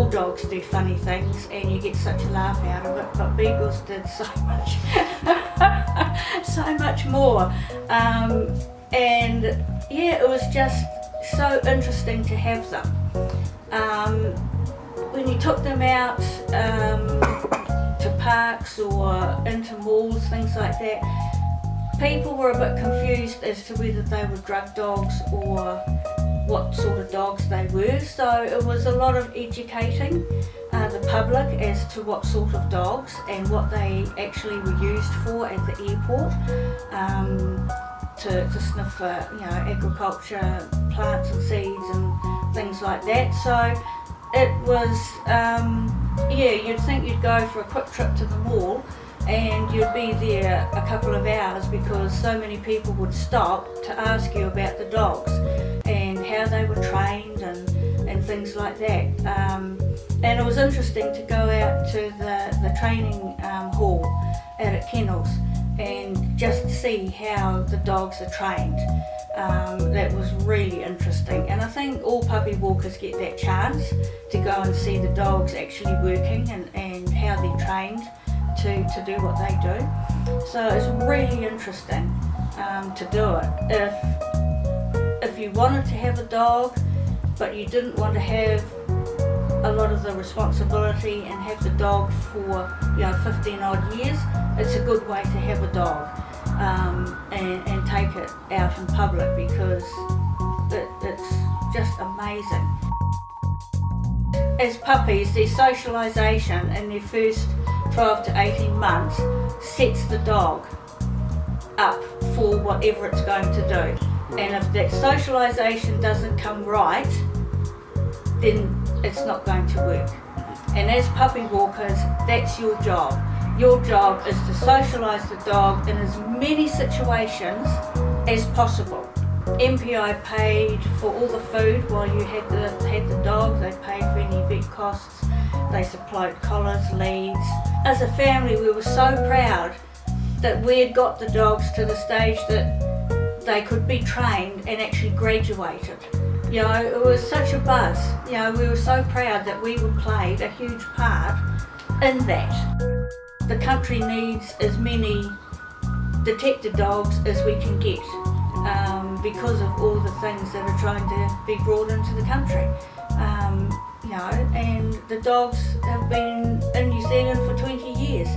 bulldogs do funny things and you get such a laugh out of it, but beagles did so much, so much more. And yeah, it was just so interesting to have them. When you took them out to parks or into malls, things like that, people were a bit confused as to whether they were drug dogs or what sort of dogs they were. So it was a lot of educating the public as to what sort of dogs and what they actually were used for at the airport, to sniff for, agriculture, plants and seeds and things like that. So it was, you'd think you'd go for a quick trip to the mall and you'd be there a couple of hours because so many people would stop to ask you about the dogs and how they were trained and things like that. And it was interesting to go out to the training hall out at Kennels and just see how the dogs are trained. That was really interesting, and I think all puppy walkers get that chance to go and see the dogs actually working and how they're trained to do what they do. So it's really interesting to do it. If you wanted to have a dog but you didn't want to have a lot of the responsibility and have the dog for 15 odd years, it's a good way to have a dog and take it out in public because it's just amazing. As puppies, their socialisation in their first 12 to 18 months sets the dog up for whatever it's going to do. And if that socialisation doesn't come right, then it's not going to work. And as puppy walkers, that's your job. Your job is to socialise the dog in as many situations as possible. MPI paid for all the food while you had the dog. They paid for any vet costs. They supplied collars, leads. As a family, we were so proud that we had got the dogs to the stage that they could be trained and actually graduated. It was such a buzz. We were so proud that we played a huge part in that. The country needs as many detector dogs as we can get because of all the things that are trying to be brought into the country. And the dogs have been in New Zealand for 20 years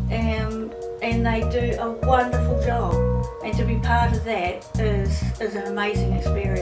and they do a wonderful job, and to be part of that is an amazing experience.